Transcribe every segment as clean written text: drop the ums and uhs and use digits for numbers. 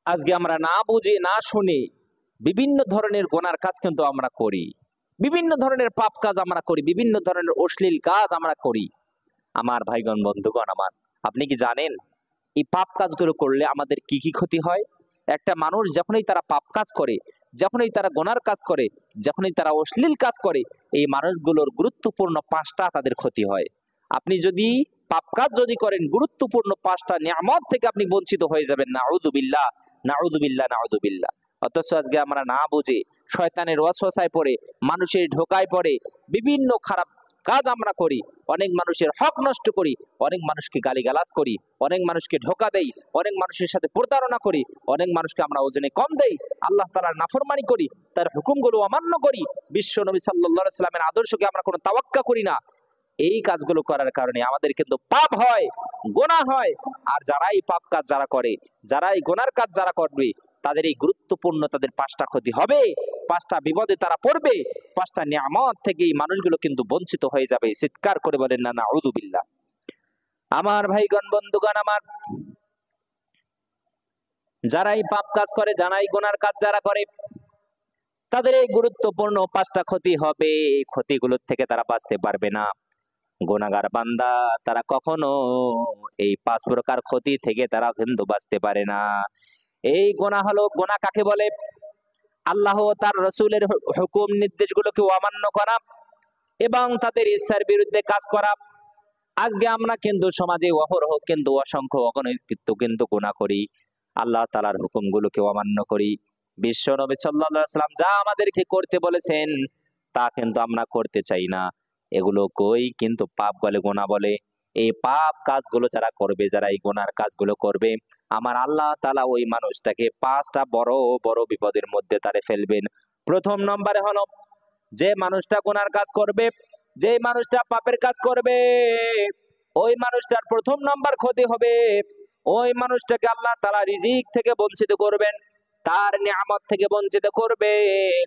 আজকে আমরা না বুঝে না শুনে বিভিন্ন ধরনের গোনার কাজ কিন্তু আমরা করি, বিভিন্ন ধরনের পাপ কাজ আমরা করি, বিভিন্ন ধরনের অশ্লীল কাজ আমরা করি। আমার ভাইগণ বন্ধুগণ আমার, আপনি কি জানেন এই পাপ কাজগুলো করলে আমাদের কি কি ক্ষতি হয়? একটা মানুষ যখনই তারা পাপ কাজ করে, যখনই তারা গোনার কাজ করে, যখনই তারা অশ্লীল কাজ করে, এই মানুষগুলোর গুরুত্বপূর্ণ পাঁচটা তাদের ক্ষতি হয়। আপনি যদি পাপ কাজ যদি করেন, গুরুত্বপূর্ণ পাঁচটা নিয়ামত থেকে আপনি বঞ্চিত হয়ে যাবেন। নাউযুবিল্লাহ, নাউযুবিল্লাহ, নাউযুবিল্লাহ। অথচ আজকে আমরা না বুঝে শয়তানের ওয়াসওয়াসায় পড়ে, মানুষের ঢোকায় পড়ে বিভিন্ন খারাপ কাজ আমরা করি, অনেক মানুষের হক নষ্ট করি, অনেক মানুষকে গালিগালাজ করি, অনেক মানুষকে ধোঁকা দেই, অনেক মানুষের সাথে প্রতারণা করি, অনেক মানুষকে আমরা ওজনে কম দেই, আল্লাহ তাআলার নাফরমানি করি, তার হুকুমগুলো অমান্য করি, বিশ্ব নবী সাল্লাল্লাহু আলাইহি সাল্লামের আদর্শকে আমরা কোনো তাওয়াক্কা করি না। এই কাজগুলো করার কারণে আমাদের কিন্তু পাপ হয়, গোনাহ হয়। আর যারা এই পাপ কাজ যারা করে, যারা এই গোনার কাজ যারা করবে, তাদের এই গুরুত্বপূর্ণ তাদের পাঁচটা ক্ষতি হবে, পাঁচটা বিপদে তারা পড়বে, পাঁচটা নিয়ামত থেকে এই মানুষগুলো কিন্তু বঞ্চিত হয়ে যাবে। চিৎকার করে বলেন না নাউযুবিল্লাহ। আমার ভাইগণ বন্ধুগণ আমার, যারা এই পাপ কাজ করে, যারা এই গোনার কাজ যারা করে, তাদের এই গুরুত্বপূর্ণ পাঁচটা ক্ষতি হবে। এই ক্ষতিগুলোর থেকে তারা বাঁচতে পারবে না। গুনাহগার বান্দা তারা কখনো এই পাঁচ প্রকার ক্ষতি থেকে তারা কিন্তু বাঁচতে পারে না। এই গুনাহ হলো, গুনাহ কাকে বলে? আল্লাহ ও তার রাসূলের হুকুম নির্দেশগুলোকে অমান্য করা এবং তাদের ইচ্ছার বিরুদ্ধে কাজ করা। আজকে আমরা কিন্তু সমাজে অহরহ কিন্তু অসংখ্য অগণিত কিন্তু গুনাহ করি, আল্লাহ তাআলার হুকুমগুলোকে অমান্য করি। বিশ্ব নবী সাল্লাল্লাহু আলাইহি ওয়াসাল্লাম যা আমাদেরকে করতে বলেছেন তা কিন্তু আমরা করতে চাই না। এগুলো কই কিন্তু পাপ বলে, গুনাহ বলে। এই পাপ কাজগুলো যারা করবে, যারা এই গুনার কাজগুলো করবে, আমার আল্লাহ তাআলা ওই মানুষটাকে পাঁচটা বড় বড় বিপদের মধ্যে তারে ফেলবেন। প্রথম নম্বরে হলো, যে মানুষটা গুনার কাজ করবে, যে মানুষটা পাপের কাজ করবে, ওই মানুষটার প্রথম নাম্বার ক্ষতি হবে, ওই মানুষটাকে আল্লাহ তাআলা রিজিক থেকে বঞ্চিত করবেন, তার নিয়ামত থেকে বঞ্চিত করবেন।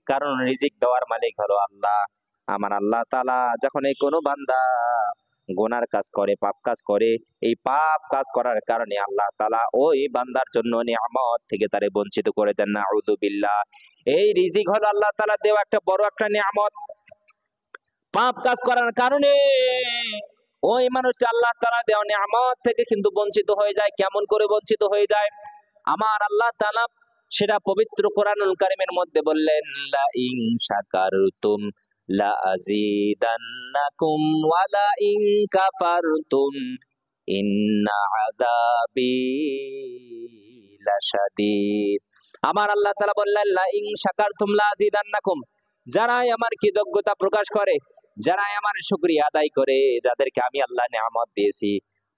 কারণ রিজিক দেওয়ার মালিক হলো আল্লাহ। আমার আল্লাহ তাআলা যখন এই কোনো বান্দা গুনার কাজ করে, পাপ কাজ করে, এই পাপ কাজ করার কারণে আল্লাহ তাআলা ওই বান্দার জন্য নিয়ামত থেকে তারে বঞ্চিত করে দেন। নাউযু বিল্লাহ। এই রিজিক হলো আল্লাহ তাআলা দেওয়া একটা বড় একটা নিয়ামত। পাপ কাজ করার কারণে ওই মানুষটা আল্লাহ তাআলা দেওয়া নিয়ামত থেকে কিন্তু বঞ্চিত হয়ে যায়। কেমন করে বঞ্চিত হয়ে যায়? আমার আল্লাহ তাআলা সেটা পবিত্র কোরআনুল কারীমের মধ্যে বললেন, লা ইন শাকারতুম লা আযীদান্নাকুম ওয়া লা ইন কাফারতুম ইন্না আযাবি লাশাদীদ। আমার আল্লাহ তাআলা বললেন, লা ইন শাকারতুম লা আযীদান্নাকুম, যারাই আমার কৃতজ্ঞতা প্রকাশ করে, যারাই আমার শুকরিয়া আদায় করে, যাদেরকে আমি আল্লাহ নিয়ামত দিয়েছি,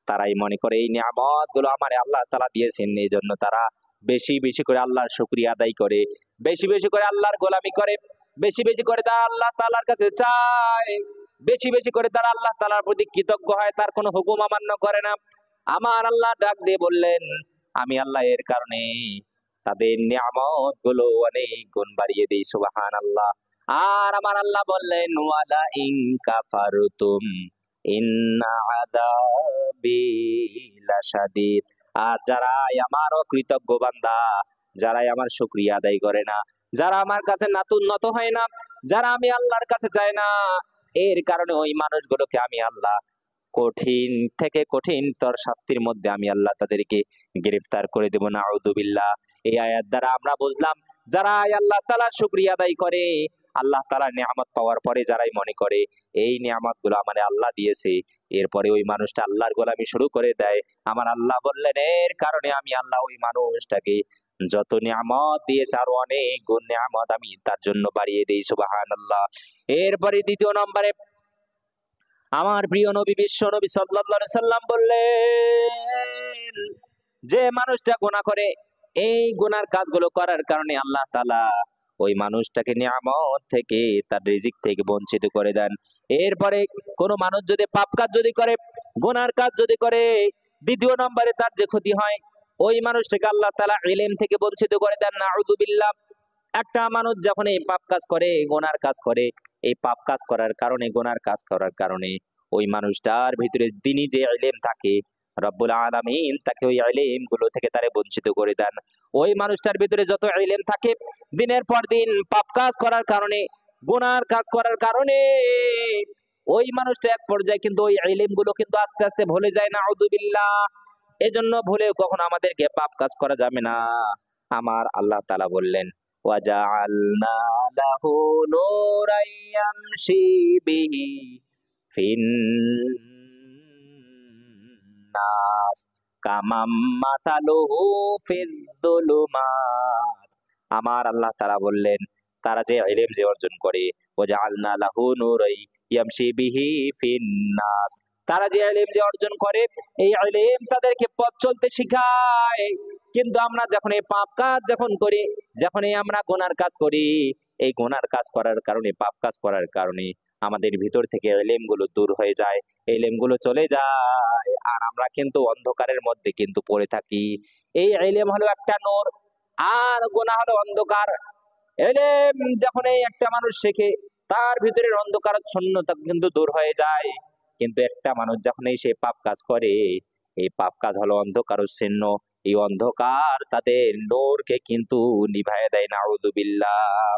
তারাই মনে করে এই নিয়ামত গুলো আমার আল্লাহ তাআলা দিয়েছেন, এই জন্য তারা বেশি বেশি করে আল্লাহর শুকরিয়া আদায় করে, বেশি বেশি করে আল্লাহর গোলামি করে, বেশি বেশি করে তারা আল্লাহ তাআলার কাছে চায়, বেশি বেশি করে তারা আল্লাহ তাআলার প্রতি কৃতজ্ঞ হয়, তার কোনো হুকুম অমান্য করে না। আমার আল্লাহ ডাক দিয়ে বললেন, আমি আল্লাহ এর কারণে তাদের নিয়ামত গুলো অনেক গুণ বাড়িয়ে দেই। সুবহানাল্লাহ। আর আমার আল্লাহ বললেন, ওয়ালা ইন কাফারতুম ইন্না আযাবি লাশাদীদ। আর যারাই আমার অকৃতজ্ঞ বান্দা, যারাই আমার শুকরিয়া আদায় করে না, যারা আমার কাছে নত হয় না, যারা আমি আল্লাহর কাছে যায় না, এর কারণে ওই মানুষগুলোকে আমি আল্লাহ কঠিন থেকে কঠিনতর শাস্তির মধ্যে আমি আল্লাহ তাদেরকে গ্রেফতার করে দেব। নাউযু বিল্লাহ। এই আয়াত দ্বারা আমরা বুঝলাম, যারা আল্লাহ তাআলার শুকরিয়া আদায় করে, আল্লাহ তাআলার নিয়ামত পাওয়ার পরে যারাই মনে করে এই নিয়ামত গুলো আমাদের আল্লাহ দিয়েছে, এরপরে ওই মানুষটা আল্লাহর গোলামি শুরু করে দেয়, আমার আল্লাহ বললেন এর কারণে আমি আল্লাহ ওই মানুষটাকে যত নিয়ামত দিয়েছে আরো অনেক গুণ নিয়ামত আমি তার জন্য বাড়িয়ে দেই। সুবহানাল্লাহ। এরপরে দ্বিতীয় নম্বরে আমার প্রিয় নবী বিশ্ব নবী সাল্লাল্লাহু আলাইহি সাল্লাম বললেন, যে মানুষটা গুনাহ করে, এই গুনার কাজগুলো করার কারণে আল্লাহ তাআলা ওই মানুষটাকে নিয়ামত থেকে, তার রিজিক থেকে বঞ্চিত করে দেন। এরপরে কোন মানুষ যদি পাপ কাজ যদি করে, গুনার কাজ যদি করে, দ্বিতীয় নম্বরে তার যে ক্ষতি হয়, ওই মানুষটাকে আল্লাহ তাআলা ইলম থেকে বঞ্চিত করে দেন। নাউযু বিল্লাহ। একটা মানুষ যখন এই পাপ কাজ করে, গুনার কাজ করে, এই পাপ কাজ করার কারণে, গুনার কাজ করার কারণে ওই মানুষটার ভিতরে দিনী যে ইলম থাকে, রব্বুল আলামিন তাকে ওই ইলম গুলো থেকে তারে বঞ্চিত করে দেন। ওই মানুষটার ভিতরে যত ইলম থাকে, দিনের পর দিন পাপ কাজ করার কারণে, গুনার কাজ করার কারণে ওই মানুষটা এক পর্যায়ে কিন্তু ওই ইলম গুলো কিন্তু আস্তে আস্তে ভুলে যায়, নাউযুবিল্লাহ। এজন্য ভুলেও কখনো আমাদেরকে পাপ কাজ করা যাবে না। আমার আল্লাহ তাআলা বললেন, ওয়াজআলনা লাহু নূরান ইয়ামশি বিহি ফিন নাস কামাম মাসালুহু ফিয-যুলুমাত। আমার আল্লাহ তাআলা বললেন, তারা যে ইলম যে অর্জন করে, ওয়াজআলনা লাহু নূরান ইয়ামশি বিহি ফিন নাস, তারা যে ইলম যে অর্জন করে, এই ইলম তাদেরকে পথ চলতে শিখায়। কিন্তু আমরা যখন এই পাপ কাজ যখন করি, যখনই আমরা গুনার কাজ করি, এই গুনার কাজ করার কারণে, পাপ কাজ করার কারণে আমাদের ভিতর থেকে ইলম গুলো দূর হয়ে যায়, ইলম গুলো চলে যায়, আর আমরা কিন্তু অন্ধকারের মধ্যে কিন্তু পড়ে থাকি। এই ইলম হলো একটা নূর, আর গুনাহ হলো অন্ধকার। ইলম যখন এই একটা মানুষ শেখে, তার ভিতরের অন্ধকার শূন্যতা কিন্তু দূর হয়ে যায়। কিন্তু একটা মানুষ যখন এই সে পাপ কাজ করে, এই পাপ কাজ হলো অন্ধকার চিহ্ন, এই অন্ধকার তাদের নূরকে কিন্তু নিভাইয়া দেয়, নাউযুবিল্লাহ।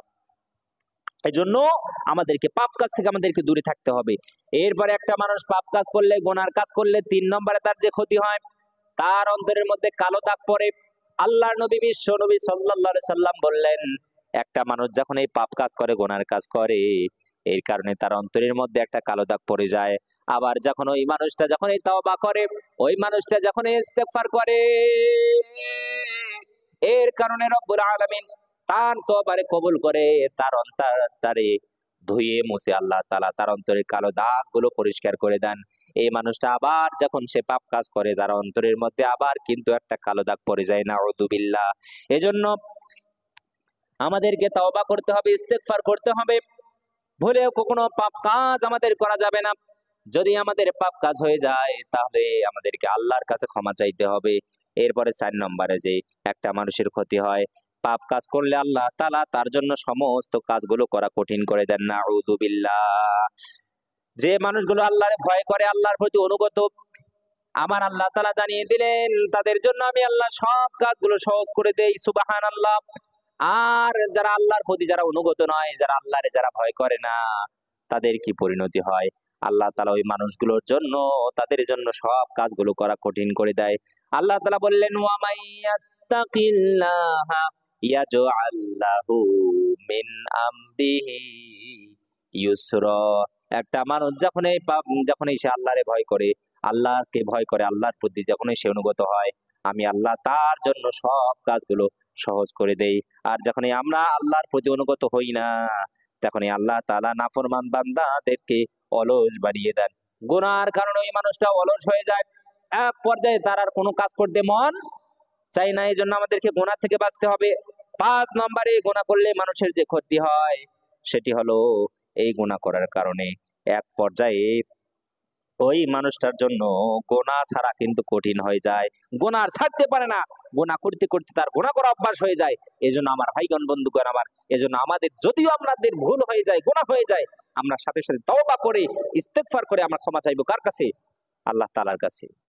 এই জন্য আমাদেরকে পাপ কাজ থেকে আমাদেরকে দূরে থাকতে হবে। এরপরে একটা মানুষ পাপ কাজ করলে, গুনার কাজ করলে, 3 নম্বরে তার যে ক্ষতি হয়, তার অন্তরের মধ্যে কালো দাগ পড়ে। আল্লাহর নবী বিশ্ব নবী সাল্লাল্লাহু আলাইহি সাল্লাম বললেন, একটা মানুষ যখন এই পাপ কাজ করে, গুনার কাজ করে, এর কারণে তার অন্তরের মধ্যে একটা কালো দাগ পড়ে যায়। আবার যখন ওই মানুষটা যখন এই তওবা করে, ওই মানুষটা যখন এই ইস্তেগফার করে, এর কারণে রব্বুল আলামিন তার তওবারে কবুল করে, তার অন্তরে ধুয়ে মুছে আল্লাহ তাআলা তার অন্তরের কালো দাগগুলো পরিষ্কার করে দেন। এই মানুষটা আবার যখন সে পাপ কাজ করে, তার অন্তরের মধ্যে আবার কিন্তু একটা কালো দাগ পড়ে যায়, নাউযুবিল্লাহ। এজন্য আমাদেরকে তওবা করতে হবে, ইস্তেগফার করতে হবে। ভুলেও কখনো পাপ কাজ আমাদের করা যাবে না। যদি আমাদের পাপ কাজ হয়ে যায়, তাহলে আমাদেরকে আল্লাহর কাছে ক্ষমা চাইতে হবে। এরপরে 4 নম্বরে যে একটা মানুষের ক্ষতি হয়, পাপ কাজ করলে আল্লাহ তাআলা তার জন্য সমস্ত কাজগুলো করা কঠিন করে দেন, নাউযুবিল্লাহ। যে মানুষগুলো আল্লাহরে ভয় করে, আল্লাহর প্রতি অনুগত, আমার আল্লাহ তাআলা জানিয়ে দিলেন, তাদের জন্য আমি আল্লাহ সব কাজগুলো সহজ করে দেই, সুবহানাল্লাহ। আর যারা আল্লাহর প্রতি যারা অনুগত নয়, যারা আল্লাহরে যারা ভয় করে না, তাদের কি পরিণতি হয়? আল্লাহ তাআলা ওই মানুষগুলোর জন্য, তাদের জন্য সব কাজগুলো করা কঠিন করে দেয়। আল্লাহ তাআলা বললেন, ওয়া মাইয়াত্তাকিল্লাহা ইয়াজআল লাহু মিন আমরিহি ইউসরা। একটা মানুষ যখনই সে আল্লাহরে ভয় করে, আল্লাহকে ভয় করে, আল্লাহর প্রতি যখনই সে অনুগত হয়, আমি আল্লাহ তার জন্য সব কাজগুলো সহজ করে দেই। আর যখনই আমরা আল্লাহর প্রতি অনুগত হই না, তখনই আল্লাহ তাআলা নাফরমান বান্দাদেরকে অলস বানিয়ে দেন। গুনার কারণে ওই মানুষটা অলস হয়ে যায়, এক পর্যায়ে তার আর কোনো কাজ করতে মন চাই না। এই জন্য আমাদেরকে গুনাহ থেকে বাঁচতে হবে। 5 নম্বরে গুনাহ করলে মানুষের যে ক্ষতি হয়, সেটি হলো এই গুনাহ করার কারণে এক পর্যায়ে ওই মানুষটার জন্য গুনাহ ছাড়া কিন্তু কঠিন হয়ে যায়। গুনাহ আর ছাড়তে পারে না। গুনাহ করতে করতে তার গুনাহ করা অভ্যাস হয়ে যায়। এজন্য আমার ভাইগণ, বন্ধুগণ আমার, এজন্য আমাদের যদিও আমাদের ভুল হয়ে যায়, গুনাহ হয়ে যায়, আমরা সাথে সাথে তওবা করে, ইস্তেগফার করে আমরা ক্ষমা চাইবো কার কাছে? আল্লাহ তাআলার কাছে।